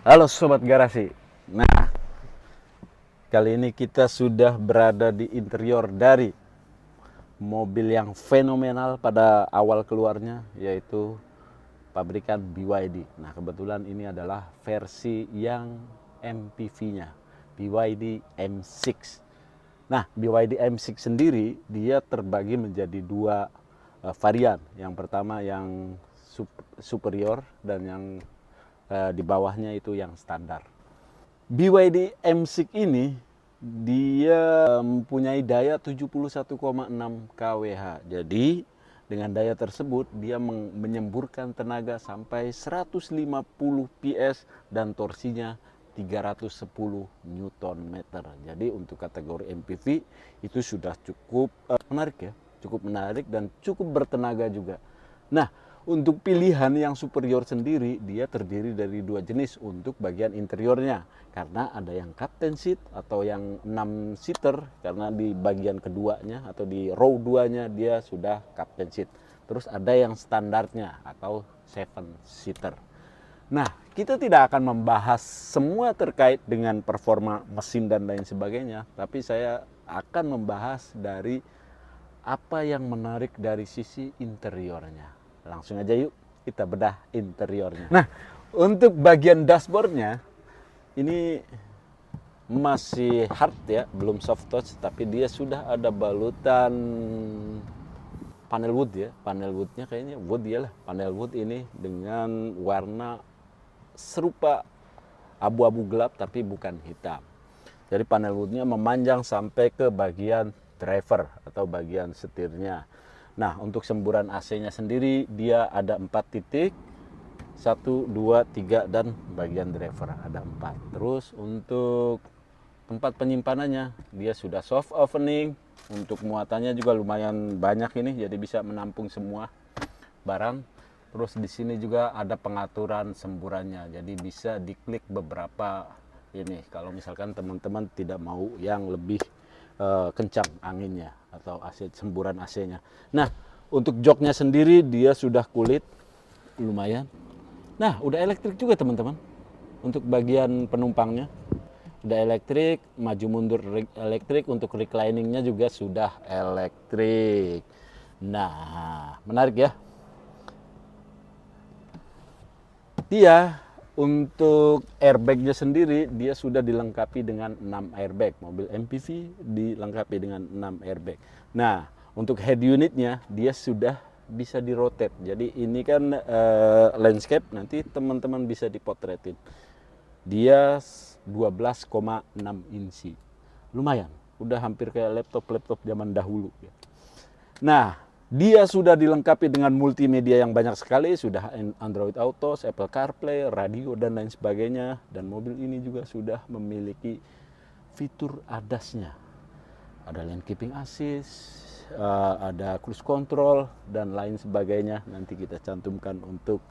Halo Sobat Garasi. Nah, kali ini kita sudah berada di interior dari mobil yang fenomenal pada awal keluarnya, yaitu pabrikan BYD. Nah, kebetulan ini adalah versi yang MPV-nya, BYD M6. Nah, BYD M6 sendiri dia terbagi menjadi dua varian. Yang pertama yang superior dan yang di bawahnya itu yang standar. BYD M6 ini dia mempunyai daya 71,6 kWh. Jadi dengan daya tersebut dia menyemburkan tenaga sampai 150 PS dan torsinya 310 Newton meter. Jadi untuk kategori MPV itu sudah cukup menarik ya, cukup menarik dan cukup bertenaga juga. Nah, untuk pilihan yang superior sendiri, dia terdiri dari dua jenis untuk bagian interiornya. Karena ada yang captain seat atau yang 6 seater, karena di bagian keduanya atau di row 2-nya dia sudah captain seat. Terus ada yang standarnya atau 7 seater. Nah, kita tidak akan membahas semua terkait dengan performa mesin dan lain sebagainya, tapi saya akan membahas dari apa yang menarik dari sisi interiornya. Langsung aja yuk kita bedah interiornya. Nah, untuk bagian dashboardnya ini masih hard ya, belum soft touch, tapi dia sudah ada balutan panel wood ya. Panel woodnya kayaknya wood ya lah. Panel wood ini dengan warna serupa abu-abu gelap tapi bukan hitam. Jadi panel woodnya memanjang sampai ke bagian driver atau bagian setirnya. Nah, untuk semburan AC-nya sendiri dia ada 4 titik. 1, 2, 3 dan bagian driver ada 4. Terus untuk tempat penyimpanannya dia sudah soft opening. Untuk muatannya juga lumayan banyak ini, jadi bisa menampung semua barang. Terus di sini juga ada pengaturan semburannya, jadi bisa diklik beberapa ini kalau misalkan teman-teman tidak mau yang lebih kencang anginnya atau AC semburan AC-nya. Nah, untuk joknya sendiri dia sudah kulit lumayan. Nah, udah elektrik juga teman-teman. Untuk bagian penumpangnya udah elektrik, maju mundur elektrik, untuk recliningnya juga sudah elektrik. Nah, menarik ya. Dia untuk airbagnya sendiri dia sudah dilengkapi dengan 6 airbag. Mobil MPV dilengkapi dengan 6 airbag. Nah, untuk head unitnya dia sudah bisa dirotate. Jadi ini kan landscape, nanti teman-teman bisa dipotretin. Dia 12,6 inci. Lumayan, udah hampir kayak laptop-laptop zaman dahulu ya. Nah, dia sudah dilengkapi dengan multimedia yang banyak sekali, sudah Android Auto, Apple CarPlay, radio dan lain sebagainya. Dan mobil ini juga sudah memiliki fitur ADAS-nya. Ada lane keeping assist, ada cruise control dan lain sebagainya. Nanti kita cantumkan untuk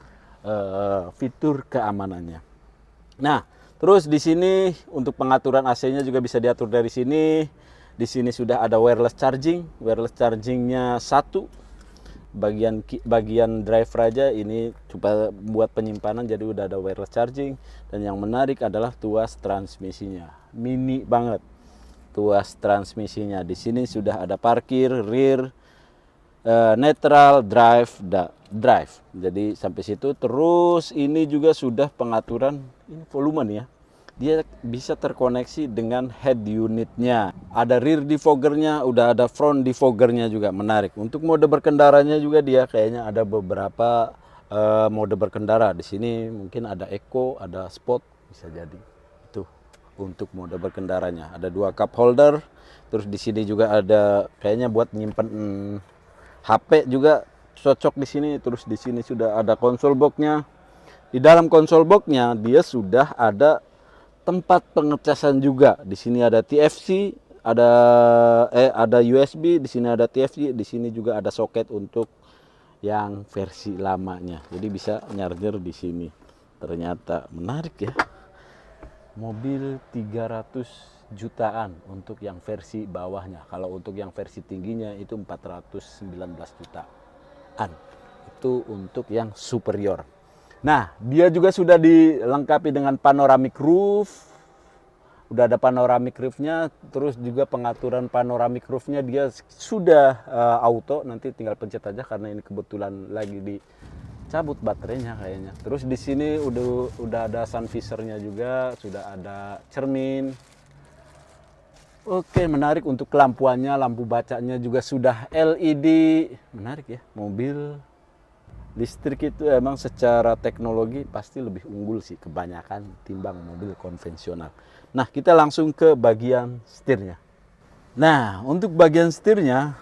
fitur keamanannya. Nah, terus di sini untuk pengaturan AC-nya juga bisa diatur dari sini. Di sini sudah ada wireless charging. Wireless chargingnya satu. Bagian drive aja ini coba buat penyimpanan, jadi udah ada wireless charging. Dan yang menarik adalah tuas transmisinya. Mini banget tuas transmisinya. Di sini sudah ada parkir, rear, neutral, drive. Jadi sampai situ. Terus ini juga sudah pengaturan ini volume nih ya. Dia bisa terkoneksi dengan head unitnya. Ada rear defoggernya, udah ada front defoggernya juga, menarik. Untuk mode berkendaranya juga dia kayaknya ada beberapa mode berkendara. Di sini mungkin ada eco, ada sport, bisa jadi. Itu untuk mode berkendaranya. Ada 2 cup holder. Terus di sini juga ada kayaknya buat nyimpen HP juga cocok di sini. Terus di sini sudah ada console box-nya. Di dalam console box-nya dia sudah ada tempat pengecasan juga. Di sini ada TFC, ada USB, di sini ada TFC, di sini juga ada soket untuk yang versi lamanya. Jadi bisa nyarger di sini. Ternyata menarik ya. Mobil 300 jutaan untuk yang versi bawahnya. Kalau untuk yang versi tingginya itu 419 jutaan. Itu untuk yang superior. Nah, dia juga sudah dilengkapi dengan panoramic roof. Udah ada panoramic roofnya, terus juga pengaturan panoramic roofnya dia sudah auto, nanti tinggal pencet aja karena ini kebetulan lagi dicabut baterainya kayaknya. Terus di sini udah ada sun visornya juga, sudah ada cermin. Oke, menarik untuk lampuannya, lampu bacanya juga sudah LED. Menarik ya, mobil listrik itu emang secara teknologi pasti lebih unggul sih kebanyakan timbang mobil konvensional. Nah, kita langsung ke bagian setirnya. Nah, untuk bagian setirnya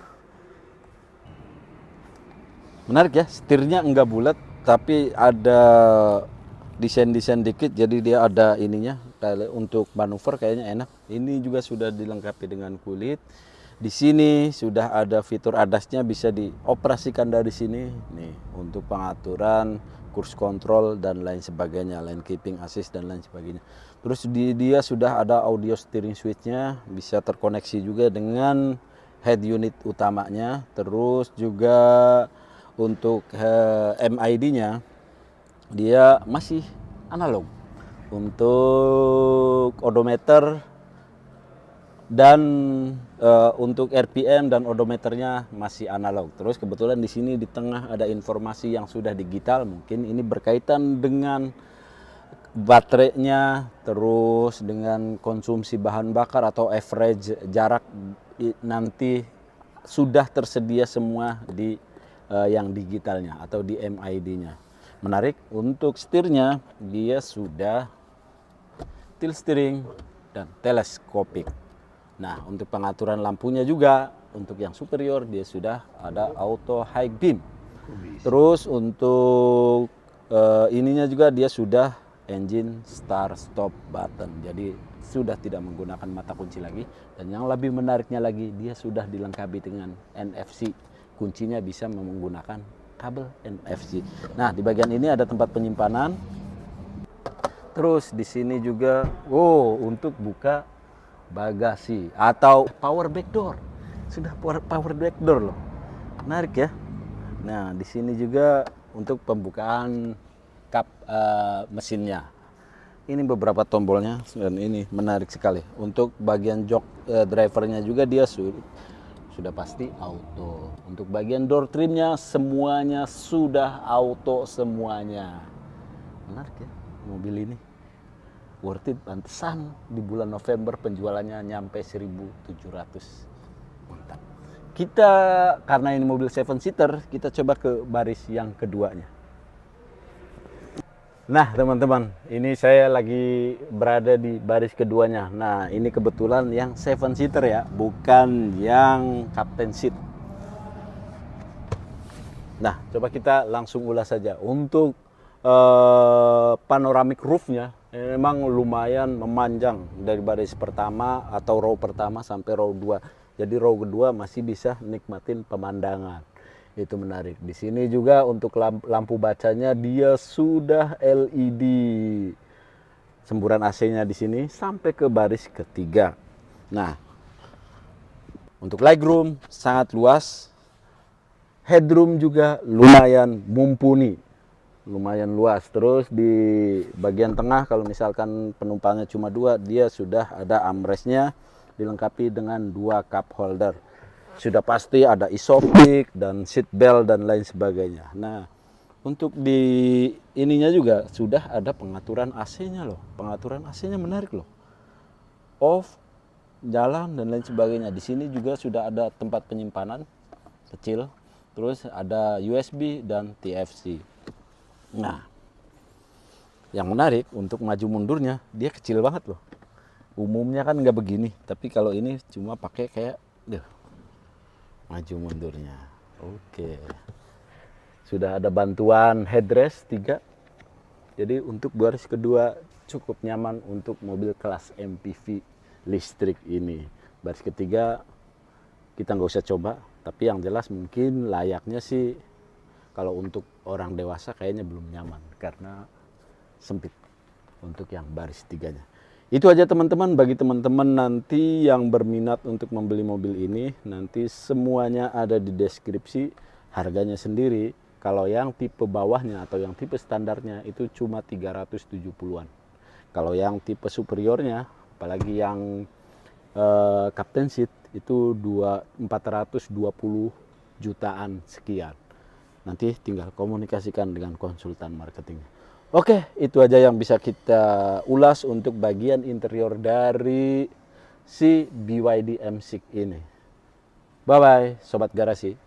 menarik ya, setirnya enggak bulat tapi ada desain-desain dikit, jadi dia ada ininya untuk manuver kayaknya enak. Ini juga sudah dilengkapi dengan kulit. Di sini sudah ada fitur ADAS-nya, bisa dioperasikan dari sini nih untuk pengaturan cruise control dan lain sebagainya, lane keeping assist dan lain sebagainya. Terus dia sudah ada audio steering switch-nya, bisa terkoneksi juga dengan head unit utamanya. Terus juga untuk MID-nya dia masih analog. Untuk odometer dan untuk RPM dan odometernya masih analog. Terus kebetulan di sini di tengah ada informasi yang sudah digital, mungkin ini berkaitan dengan baterainya, terus dengan konsumsi bahan bakar atau average jarak nanti sudah tersedia semua di yang digitalnya atau di MID-nya. Menarik, untuk setirnya dia sudah tilt steering dan teleskopik. Nah, untuk pengaturan lampunya juga untuk yang superior dia sudah ada auto high beam. Terus untuk ininya juga dia sudah engine start stop button, jadi sudah tidak menggunakan mata kunci lagi. Dan yang lebih menariknya lagi, dia sudah dilengkapi dengan NFC, kuncinya bisa menggunakan kabel NFC. Nah, di bagian ini ada tempat penyimpanan. Terus di sini juga untuk buka bagasi atau power back door. Sudah power back door loh, menarik ya. Nah, di sini juga untuk pembukaan kap mesinnya. Ini beberapa tombolnya dan ini menarik sekali. Untuk bagian jok drivernya juga dia sudah pasti auto. Untuk bagian door trimnya semuanya sudah auto semuanya. Menarik ya mobil ini. Worth it, pantesan di bulan November penjualannya nyampe 1.700. Mantap. Kita karena ini mobil 7-seater, kita coba ke baris yang keduanya. Nah teman-teman, ini saya lagi berada di baris keduanya. Nah, ini kebetulan yang 7-seater ya, bukan yang captain seat. Nah, coba kita langsung ulas saja. Untuk panoramic roofnya memang lumayan memanjang dari baris pertama atau row pertama sampai row 2. Jadi row kedua masih bisa nikmatin pemandangan. Itu menarik. Di sini juga untuk lampu bacanya dia sudah LED. Semburan AC-nya di sini sampai ke baris ketiga. Nah, untuk legroom sangat luas. Headroom juga lumayan mumpuni. Lumayan luas. Terus di bagian tengah kalau misalkan penumpangnya cuma 2, dia sudah ada armrestnya dilengkapi dengan 2 cup holder. Sudah pasti ada isofix dan seat belt dan lain sebagainya. Nah, untuk di ininya juga sudah ada pengaturan AC-nya loh. Pengaturan AC-nya menarik loh. Off, jalan dan lain sebagainya. Di sini juga sudah ada tempat penyimpanan kecil. Terus ada USB dan TFC. Nah, yang menarik untuk maju mundurnya dia kecil banget loh. Umumnya kan nggak begini, tapi kalau ini cuma pakai kayak maju mundurnya. Oke. Sudah ada bantuan headrest 3. Jadi untuk baris kedua cukup nyaman untuk mobil kelas MPV listrik ini. Baris ketiga kita nggak usah coba, tapi yang jelas mungkin layaknya sih kalau untuk orang dewasa kayaknya belum nyaman karena sempit untuk yang baris 3-nya. Itu aja teman-teman, bagi teman-teman nanti yang berminat untuk membeli mobil ini, nanti semuanya ada di deskripsi, harganya sendiri Kalau yang tipe bawahnya atau yang tipe standarnya itu cuma 370-an. Kalau yang tipe superiornya, apalagi yang Captain Seat itu 420 jutaan sekian. Nanti tinggal komunikasikan dengan konsultan marketing. Oke, itu aja yang bisa kita ulas untuk bagian interior dari si BYD M6 ini. Bye bye sobat garasi.